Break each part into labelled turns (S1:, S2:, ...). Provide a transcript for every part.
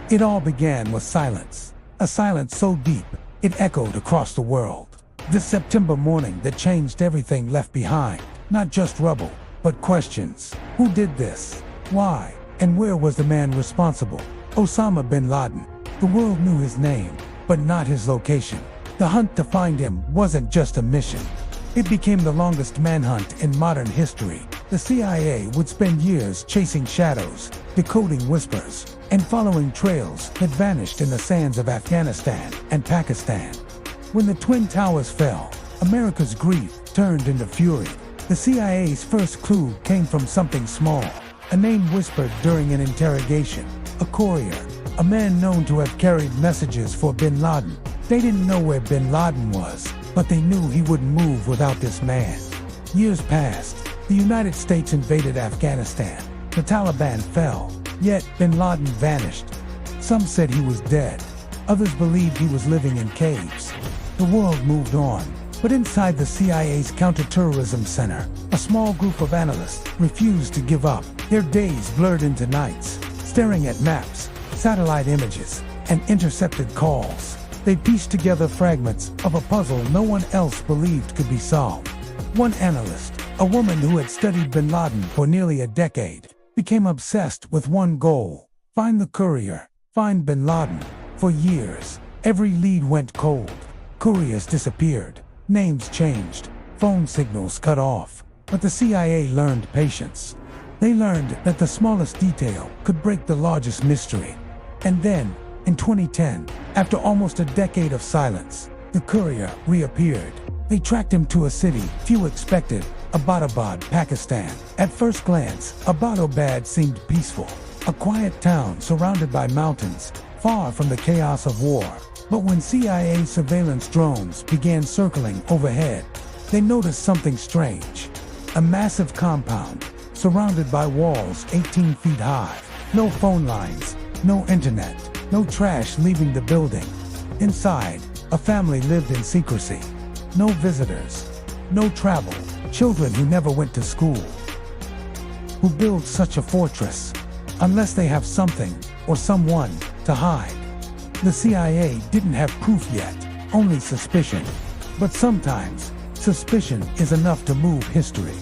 S1: It all began with silence, a silence so deep, it echoed across the world. This September morning that changed everything left behind, not just rubble, but questions. Who did this? Why? And where was the man responsible? Osama bin Laden. The world knew his name, but not his location. The hunt to find him wasn't just a mission. It became the longest manhunt in modern history. The CIA would spend years chasing shadows, decoding whispers, and following trails that vanished in the sands of Afghanistan and Pakistan. When the Twin Towers fell, America's grief turned into fury. The CIA's first clue came from something small, a name whispered during an interrogation, a courier, a man known to have carried messages for bin Laden. They didn't know where bin Laden was, but they knew he wouldn't move without this man. Years passed. The United States invaded Afghanistan. The Taliban fell, yet bin Laden vanished. Some said he was dead. Others believed he was living in caves. The world moved on, but inside the CIA's counterterrorism center, a small group of analysts refused to give up. Their days blurred into nights, staring at maps, satellite images, and intercepted calls. They pieced together fragments of a puzzle no one else believed could be solved. One analyst, a woman who had studied bin Laden for nearly a decade, became obsessed with one goal: find the courier, find bin Laden. For years, every lead went cold. Couriers disappeared, names changed, phone signals cut off. But the CIA learned patience. They learned that the smallest detail could break the largest mystery. And then, in 2010, after almost a decade of silence, the courier reappeared. They tracked him to a city few expected, Abbottabad, Pakistan. At first glance, Abbottabad seemed peaceful, a quiet town surrounded by mountains, far from the chaos of war. But when CIA surveillance drones began circling overhead, they noticed something strange. A massive compound, surrounded by walls 18 feet high. No phone lines, no internet, no trash leaving the building. Inside, a family lived in secrecy. No visitors, no travel, children who never went to school. Who build such a fortress? Unless they have something, or someone, to hide. The CIA didn't have proof yet, only suspicion. But sometimes, suspicion is enough to move history.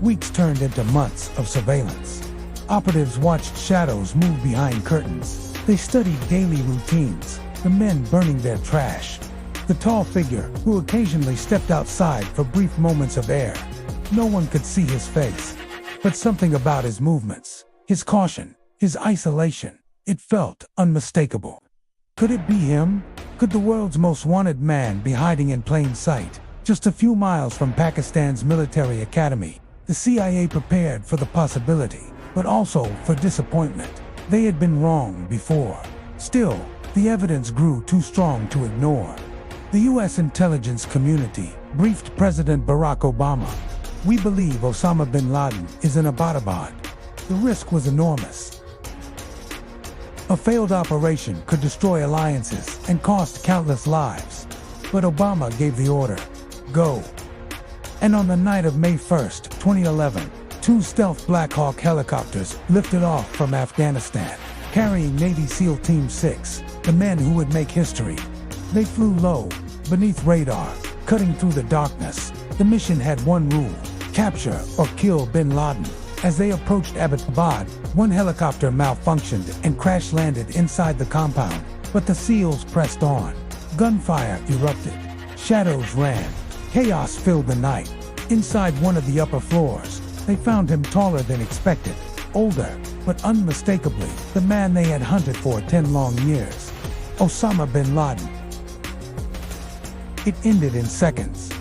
S1: Weeks turned into months of surveillance. Operatives watched shadows move behind curtains. They studied daily routines, the men burning their trash, the tall figure who occasionally stepped outside for brief moments of air. No one could see his face, but something about his movements, his caution, his isolation, it felt unmistakable. Could it be him? Could the world's most wanted man be hiding in plain sight, just a few miles from Pakistan's military academy? The CIA prepared for the possibility, but also for disappointment. They had been wrong before. Still, the evidence grew too strong to ignore. The U.S. intelligence community briefed President Barack Obama. We believe Osama bin Laden is in Abbottabad. The risk was enormous. A failed operation could destroy alliances and cost countless lives. But Obama gave the order, go. And on the night of May 1st, 2011, 2 stealth Black Hawk helicopters lifted off from Afghanistan, carrying Navy SEAL Team 6, the men who would make history. They flew low, beneath radar, cutting through the darkness. The mission had one rule: capture or kill bin Laden. As they approached Abbottabad, one helicopter malfunctioned and crash-landed inside the compound. But the SEALs pressed on. Gunfire erupted. Shadows ran. Chaos filled the night. Inside one of the upper floors, they found him taller than expected, older, but unmistakably the man they had hunted for 10 long years. Osama bin Laden. It ended in seconds.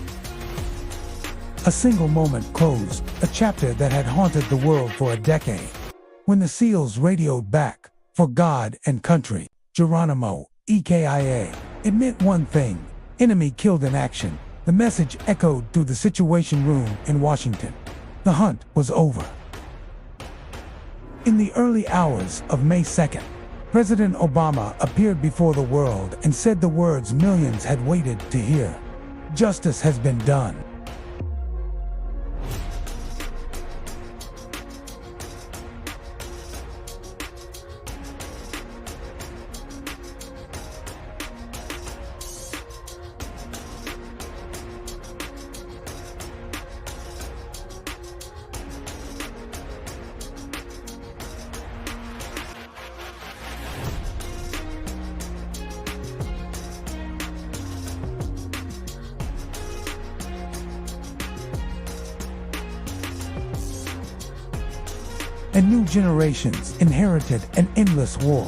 S1: A single moment closed a chapter that had haunted the world for a decade. When the SEALs radioed back, "For God and country, Geronimo, EKIA," it meant one thing: enemy killed in action. The message echoed through the Situation Room in Washington. The hunt was over. In the early hours of May 2nd, President Obama appeared before the world and said the words millions had waited to hear: "Justice has been done." and new generations inherited an endless war.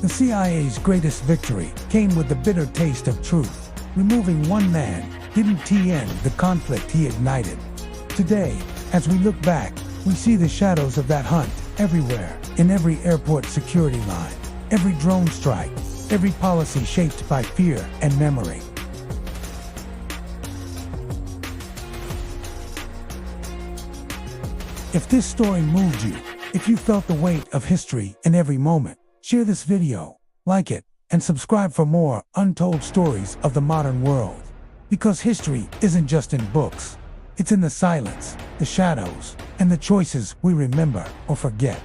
S1: The CIA's greatest victory came with the bitter taste of truth. Removing one man didn't end the conflict he ignited. Today, as we look back, we see the shadows of that hunt everywhere, in every airport security line, every drone strike, every policy shaped by fear and memory. If this story moved you, if you felt the weight of history in every moment, share this video, like it, and subscribe for more untold stories of the modern world. Because history isn't just in books, it's in the silence, the shadows, and the choices we remember or forget.